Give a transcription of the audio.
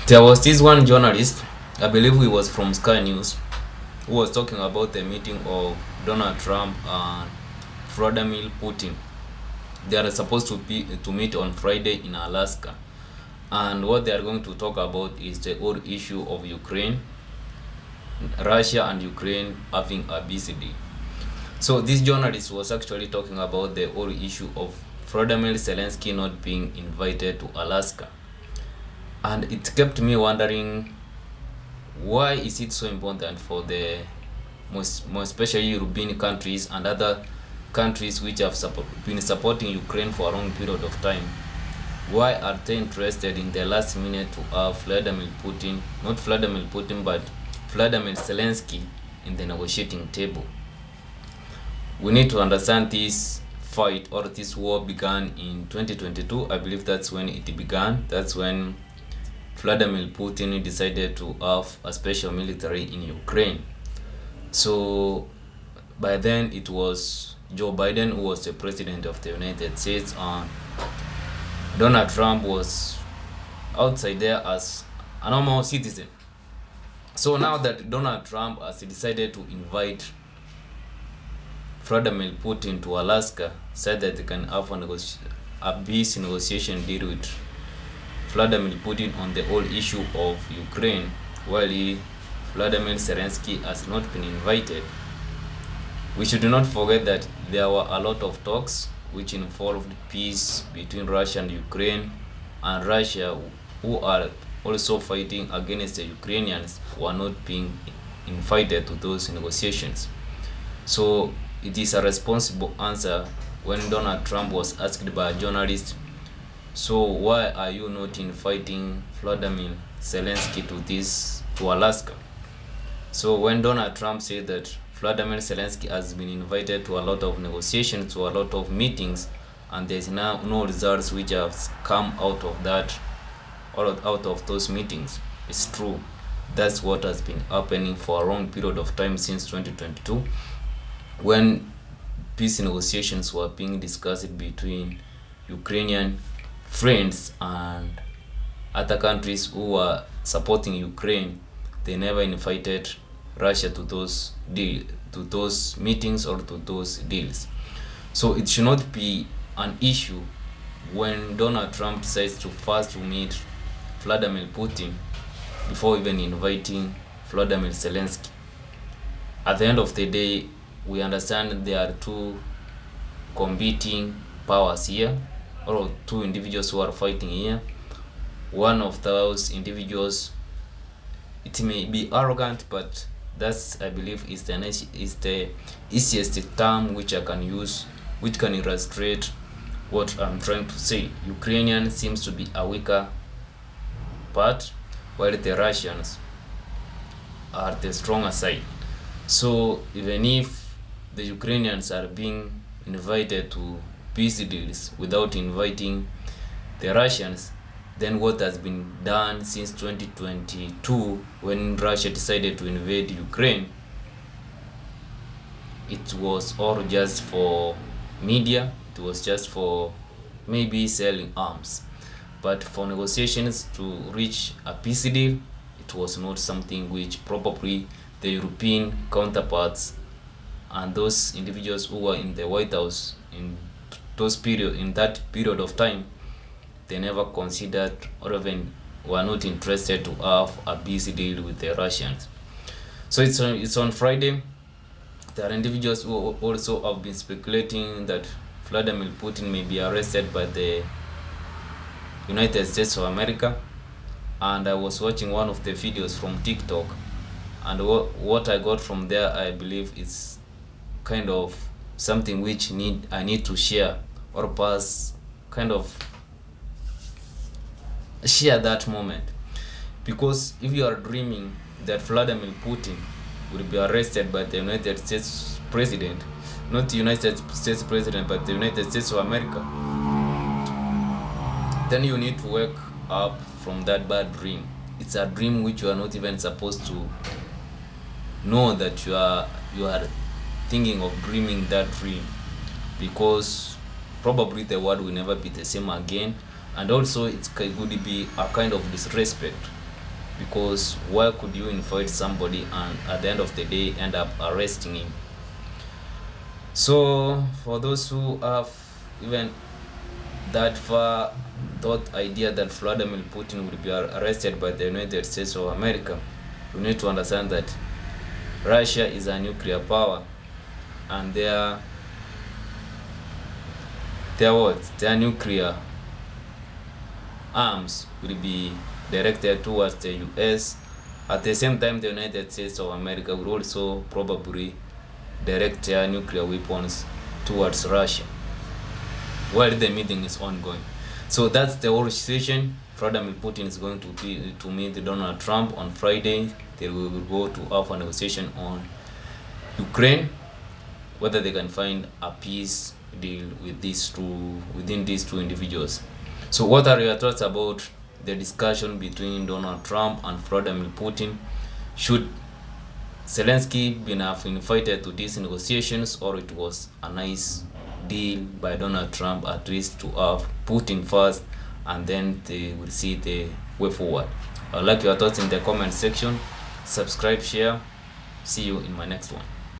There was this one journalist, I believe he was from Sky News, who was talking about the meeting of Donald Trump and Vladimir Putin. They are supposed to meet on Friday in Alaska, and what they are going to talk about is the whole issue of Ukraine, Russia and Ukraine having a BCD. So this journalist was actually talking about the whole issue of Vladimir Zelensky not being invited to Alaska. And it kept me wondering, why is it so important for the most especially European countries and other countries which have been supporting Ukraine for a long period of time? Why are they interested in the last minute to have Vladimir Putin, not Vladimir Putin, but Vladimir Zelensky in the negotiating table? We need to understand this fight or this war began in 2022. I believe that's when it began. That's when Vladimir Putin decided to have a special military in Ukraine. So by then it was Joe Biden who was the president of the United States, and Donald Trump was outside there as a normal citizen. So now that Donald Trump has decided to invite Vladimir Putin to Alaska, said that they can have a peace negotiation deal with Vladimir Putin on the whole issue of Ukraine, while Vladimir Zelensky has not been invited. We should not forget that there were a lot of talks which involved peace between Russia and Ukraine, and Russia, who are also fighting against the Ukrainians, were not being invited to those negotiations. So it is a responsible answer when Donald Trump was asked by a journalist, so why are you not inviting Vladimir Zelensky to Alaska? So when Donald Trump said that Vladimir Zelensky has been invited to a lot of negotiations, to a lot of meetings, and there's now no results which have come out of that or out of those meetings, it's true. That's what has been happening for a long period of time since 2022, when peace negotiations were being discussed between Ukrainian friends and other countries who were supporting Ukraine. They never invited Russia to those meetings or to those deals. So it should not be an issue when Donald Trump decides to first to meet Vladimir Putin before even inviting Vladimir Zelensky. At the end of the day, we understand there are two competing powers here, or two individuals who are fighting here. One of those individuals, it may be arrogant, but that's, I believe, is the easiest term which I can use, which can illustrate what I'm trying to say. Ukrainian seems to be a weaker part, while the Russians are the stronger side. So even if the Ukrainians are being invited to peace deals without inviting the Russians, then what has been done since 2022, when Russia decided to invade Ukraine, it was all just for media, it was just for maybe selling arms. But for negotiations to reach a peace deal, it was not something which probably the European counterparts and those individuals who were in the White House in that period of time, they never considered or even were not interested to have a peace deal with the Russians. So it's on Friday. There are individuals who also have been speculating that Vladimir Putin may be arrested by the United States of America. And I was watching one of the videos from TikTok, and what I got from there, I believe, is kind of something which I need to share, or pass, kind of share that moment. Because if you are dreaming that Vladimir Putin will be arrested by the United States president, not the United States president, but the United States of America, then you need to wake up from that bad dream. It's a dream which you are not even supposed to know that you are thinking of dreaming that dream, because probably the world will never be the same again, and also it could be a kind of disrespect because why could you invite somebody and at the end of the day end up arresting him? So for those who have even that far thought idea that Vladimir Putin will be arrested by the United States of America, you need to understand that Russia is a nuclear power, and their nuclear arms will be directed towards the US. At the same time, the United States of America will also probably direct their nuclear weapons towards Russia while the meeting is ongoing. So that's the whole situation. Vladimir Putin is going to meet Donald Trump on Friday. They will go to have a negotiation on Ukraine, whether they can find a peace deal with within these two individuals. So what are your thoughts about the discussion between Donald Trump and Vladimir Putin? Should Zelensky been have invited to these negotiations, or it was a nice deal by Donald Trump at least to have Putin first and then they will see the way forward? I'd like your thoughts in the comment section. Subscribe, share. See you in my next one.